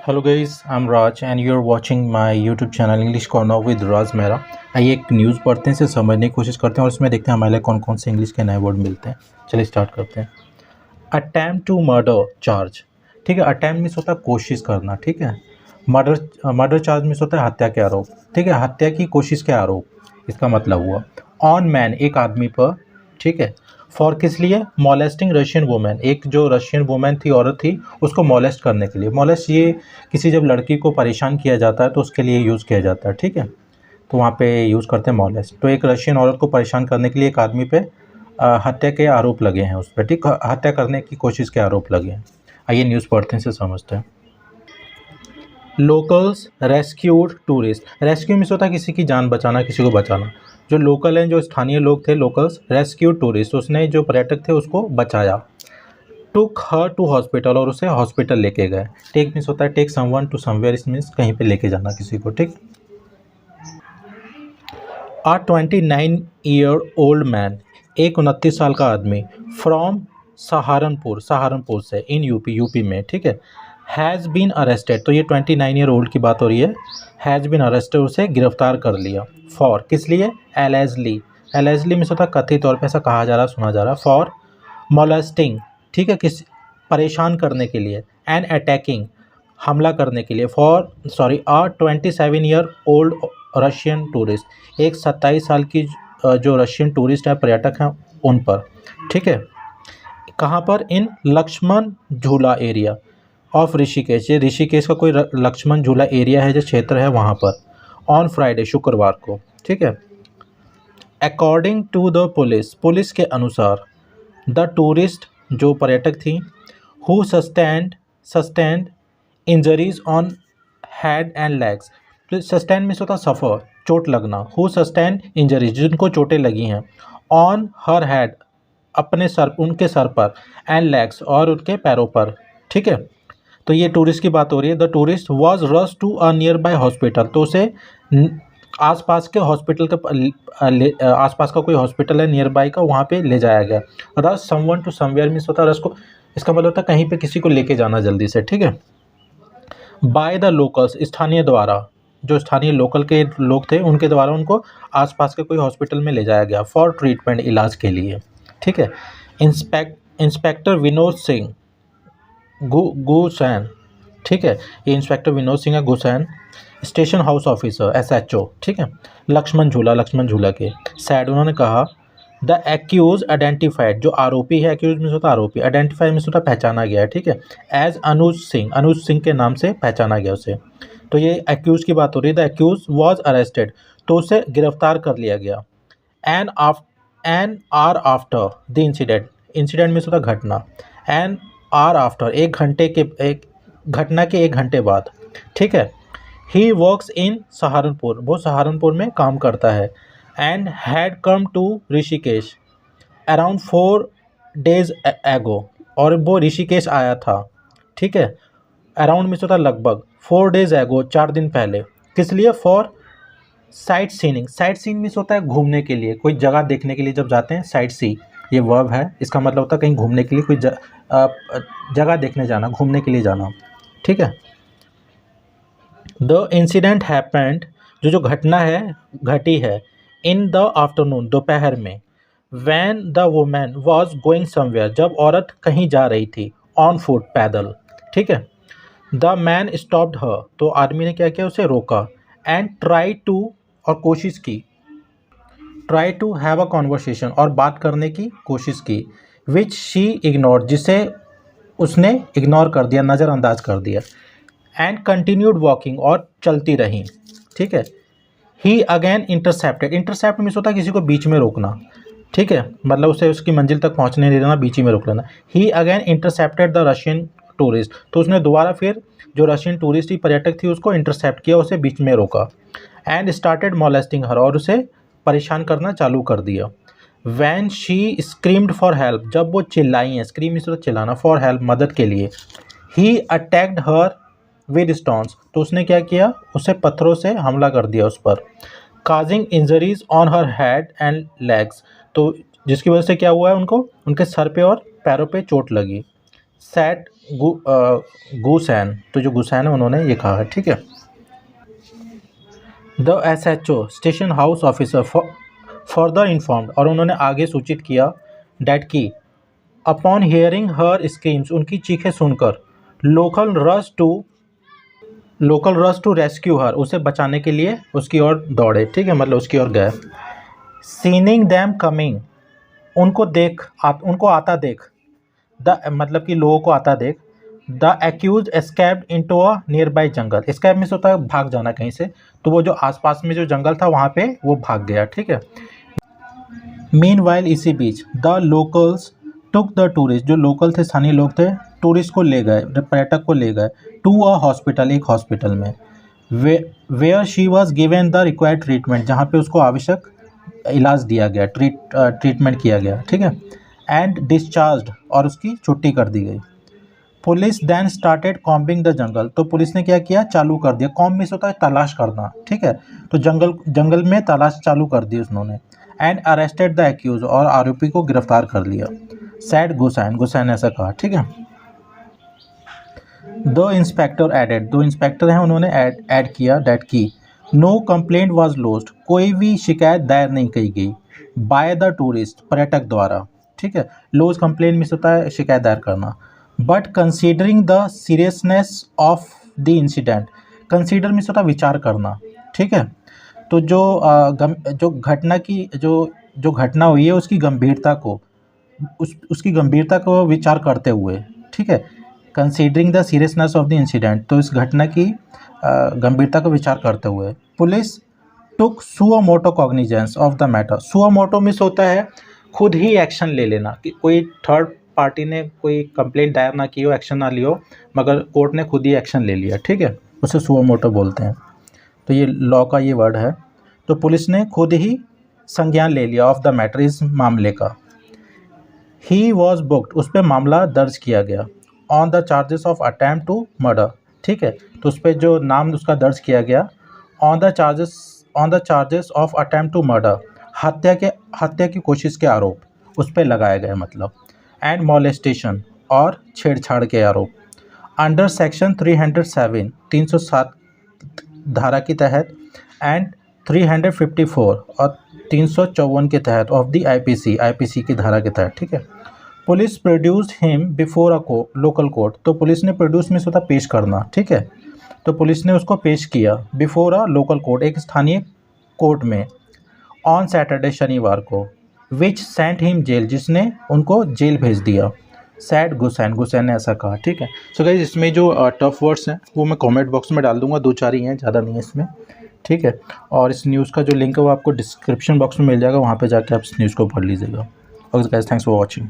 Hello guys, I am Raj and you are watching my YouTube channel English Corner with Raj Mehra. आइए एक news पढ़ते हैं, इसे समझने की कोशिश करते हैं और इसमें देखते हैं हमारे लिए कौन कौन से इंग्लिश के नए वर्ड मिलते हैं। चलिए स्टार्ट करते हैं। अटैम्प्ट टू मर्डर चार्ज, ठीक है। अटैम्प्ट मीन्स होता है कोशिश करना, ठीक है। मर्डर चार्ज मीन्स होता है हत्या के आरोप, ठीक है। हत्या की कोशिश के आरोप, इसका मतलब हुआ। ऑन मैन, एक आदमी पर, ठीक है। फॉर किस लिए? मॉलेस्टिंग रशियन वुमेन, एक जो रशियन वुमेन थी, औरत थी, उसको मॉलेस्ट करने के लिए। मॉलेस्ट ये किसी जब लड़की को परेशान किया जाता है तो उसके लिए यूज़ किया जाता है, ठीक है। तो वहाँ पे यूज़ करते हैं मॉलेस्ट। तो एक रशियन औरत को परेशान करने के लिए एक आदमी पे हत्या के आरोप लगे हैं उस पर, ठीक। हत्या करने की कोशिश के आरोप लगे हैं। आइए न्यूज़ पढ़ते हैं, इसे समझते हैं। Locals rescued tourist, rescue means होता है किसी की जान बचाना, किसी को बचाना। जो लोकल हैं, जो स्थानीय लोग थे, लोकल्स रेस्क्यूड टूरिस्ट, उसने जो पर्यटक थे उसको बचाया। टुक हर टू हॉस्पिटल, और उसे हॉस्पिटल लेके गए। टेक मीन्स होता है टेक समवन टू समवेयर, इस मीन्स कहीं पे लेके जाना किसी को, ठीक। आ 29-year-old मैन, एक 29 साल का आदमी, फ्रॉम सहारनपुर, सहारनपुर से, इन यूपी, यूपी में, ठीक है। हैज़ बीन अरेस्टेड, तो ये 29-year-old की बात हो रही है। हैज़ बीन अरेस्टेड, उसे गिरफ्तार कर लिया। फॉर किस लिए? एलेजली, एलेजली मीन्स होता है कथित तौर पे, ऐसा कहा जा रहा, सुना जा रहा। फॉर मोलेस्टिंग, ठीक है, किस परेशान करने के लिए। एंड अटैकिंग, हमला करने के लिए। आ 27-year-old रशियन टूरिस्ट, एक 27 साल की जो रशियन टूरिस्ट है, पर्यटक हैं, उन पर, ठीक है। कहाँ पर? इन लक्ष्मण झूला एरिया ऑफ ऋषिकेश, ये ऋषिकेश का कोई लक्ष्मण झूला एरिया है, जो क्षेत्र है वहाँ पर। ऑन फ्राइडे, शुक्रवार को, ठीक है। According to the police, police के अनुसार, द टूरिस्ट, जो पर्यटक थी, who sustained injuries on head and legs, तो सस्टेंड मीन्स होता सफ़र, चोट लगना। हु सस्टेंड इंजरीज, जिनको चोटें लगी हैं। ऑन हर हेड, अपने सर, उनके सर पर। एंड लेग्स, और उनके पैरों पर, ठीक है। तो ये टूरिस्ट की बात हो रही है। The tourist was rush to a nearby hospital, तो उसे आसपास के हॉस्पिटल के आसपास का कोई हॉस्पिटल है नियर बाय का, वहाँ पे ले जाया गया। Rush someone to somewhere means होता है रश को, इसका मतलब होता है कहीं पे किसी को लेके जाना जल्दी से, ठीक है। बाय द लोकल्स, स्थानीय द्वारा, जो स्थानीय लोकल के लोग थे उनके द्वारा उनको आसपास के कोई हॉस्पिटल में ले जाया गया। फॉर ट्रीटमेंट, इलाज के लिए, ठीक है। इंस्पेक्टर विनोद सिंह गुसैन, ठीक है, ये इंस्पेक्टर विनोद सिंह है, गुसैन, स्टेशन हाउस ऑफिसर, SHO, ठीक है। लक्ष्मण झूला के सैड, उन्होंने कहा, द एक्यूज आइडेंटिफाइड, जो आरोपी है, एक्यूज मीन्स होता आरोपी, आइडेंटिफाइड मीन्स होता पहचाना गया है, ठीक है। एज अनुज सिंह के नाम से पहचाना गया उसे। तो ये एक्यूज की बात हो रही है। द एक्यूज वॉज अरेस्टेड, तो उसे गिरफ्तार कर लिया गया। An hour after the incident, incident means होता घटना। एन आर आफ्टर, एक घटना के 1 घंटे बाद, ठीक है। ही वर्क्स इन सहारनपुर, वो सहारनपुर में काम करता है। And had come to Rishikesh around 4 days एगो, और वो ऋषिकेश आया था, ठीक है। अराउंड मीन्स होता लगभग, 4 days एगो, 4 दिन पहले। किस लिए? For sight seeing, sight seeing means होता है घूमने के लिए, कोई जगह देखने के लिए जब जाते हैं, साइट सी, ये वर्ब है, इसका मतलब होता है कहीं घूमने के लिए, कोई जगह देखने जाना, घूमने के लिए जाना, ठीक है। द इंसिडेंट हैपेंड, जो घटना है, घटी है, इन द आफ्टरनून, दोपहर में। When the women was going somewhere, जब औरत कहीं जा रही थी। ऑन फुट, पैदल, ठीक है। द मैन स्टॉप्ड हर, तो आदमी ने क्या किया, उसे रोका। एंड ट्राई टू, और कोशिश की, try to have a conversation, और बात करने की कोशिश की। विच शी इग्नोर, जिसे उसने इग्नोर कर दिया, नज़रअंदाज कर दिया। एंड कंटिन्यूड वॉकिंग, और चलती रही, ठीक है। ही अगेन इंटरसेप्टेड, इंटरसेप्ट मीन्स होता है किसी को बीच में रोकना, ठीक है, मतलब उसे उसकी मंजिल तक पहुंचने नहीं देना, बीच ही में रोक लेना। He again intercepted the Russian tourist, तो उसने दोबारा फिर जो रशियन टूरिस्ट ही पर्यटक थी उसको इंटरसेप्ट किया, उसे बीच में रोका। एंड स्टार्टेड मॉलेस्टिंग हर, और उसे परेशान करना चालू कर दिया। When she screamed for help, जब वो चिल्लाई हैं, स्क्रीम मीन्स चिल्लाना, फॉर हेल्प, मदद के लिए। ही अटैक्ड हर विद स्टोन्स, तो उसने क्या किया, उसे पत्थरों से हमला कर दिया उस पर। Causing injuries on her head and legs, तो जिसकी वजह से क्या हुआ है, उनको उनके सर पे और पैरों पे चोट लगी। सैड गुसैन, तो जो गुसैन है उन्होंने ये कहा है, ठीक है। The SHO station house officer further informed, और उन्होंने आगे सूचित किया, डैट की अपॉन हियरिंग हर स्क्रीम्स, उनकी चीखें सुनकर लोकल रश टू रेस्क्यू हर, उसे बचाने के लिए उसकी ओर दौड़े, ठीक है, मतलब उसकी ओर गए। सीनिंग दैम कमिंग, उनको आता देख, मतलब कि लोगों को आता देख, the accused escaped into a nearby jungle, escape means होता है भाग जाना कहीं से, तो वो जो आसपास में जो जंगल था वहाँ पे वो भाग गया, ठीक है। मीनवाइल इसी बीच the locals took the tourist, जो लोकल थे, स्थानीय लोग थे, टूरिस्ट को ले गए, पर्यटक को ले गए टू अ हॉस्पिटल, एक हॉस्पिटल में, where she was given the required treatment, जहाँ पे उसको आवश्यक इलाज दिया गया, ट्रीटमेंट किया गया, ठीक है। एंड डिस्चार्ज्ड, और उसकी छुट्टी कर दी गई। Police then started combing the jungle, तो पुलिस ने क्या किया, चालू कर दिया। कॉम्ब मीन्स होता है तलाश करना, ठीक है, तो जंगल में तलाश चालू कर दी उन्होंने। एंड अरेस्टेड द एक्यूज, और आरोपी को गिरफ्तार कर लिया। सैड गुसैन ऐसा कहा, ठीक है। दो इंस्पेक्टर एडेड, दो इंस्पेक्टर हैं, उन्होंने ऐड किया, डैट की नो कंप्लेंट वाज लॉज्ड, कोई भी शिकायत दायर नहीं की गई, बाय द टूरिस्ट, पर्यटक द्वारा, ठीक है। लॉज कंप्लेंट मीन्स होता है शिकायत दायर करना। But considering the seriousness of the incident, consider means होता है विचार करना, ठीक है। तो जो घटना की जो घटना हुई है उसकी गंभीरता को उसकी गंभीरता को विचार करते हुए, ठीक है, considering the seriousness of the incident, तो इस घटना की गंभीरता को विचार करते हुए police took suo motu cognizance of the matter. Suo motu means होता है खुद ही एक्शन ले लेना, कि कोई थर्ड पार्टी ने कोई कंप्लेंट दायर ना की हो, एक्शन ना लियो, मगर कोर्ट ने खुद ही एक्शन ले लिया, ठीक है, उसे सुओ मोटो बोलते हैं। तो ये लॉ का ये वर्ड है। तो पुलिस ने खुद ही संज्ञान ले लिया ऑफ द मैटर, इस मामले का। ही वॉज बुक्ड, उस पर मामला दर्ज किया गया। On the charges of attempt to murder, ठीक है, तो उस पर जो नाम उसका दर्ज किया गया, on the charges of attempt to murder, हत्या की कोशिश के आरोप उस पर लगाए गए, मतलब। एंड मॉलेस्टेशन, और छेड़छाड़ के आरोप, अंडर सेक्शन 307 307 धारा के तहत, एंड 354 और 354 के तहत ऑफ द आईपीसी की धारा के तहत, ठीक है। Police produced him before a local court, तो पुलिस ने प्रोड्यूस में होता पेश करना, ठीक है, तो पुलिस ने उसको पेश किया बिफोर अ लोकल कोर्ट, एक स्थानीय कोर्ट में, ऑन सैटरडे, शनिवार को, विच सेंट हिम जेल, जिसने उनको जेल भेज दिया। सैड गुसैन ने ऐसा कहा, ठीक है। सो गाइस, इसमें जो टफ वर्ड्स हैं वो मैं कमेंट बॉक्स में डाल दूंगा, 2-4 ही हैं, ज़्यादा नहीं है इसमें, ठीक है। और इस न्यूज़ का जो लिंक है वो आपको डिस्क्रिप्शन बॉक्स में मिल जाएगा, वहाँ पे जाके आप इस न्यूज़ को पढ़ लीजिएगा। Okay guys, thanks for watching.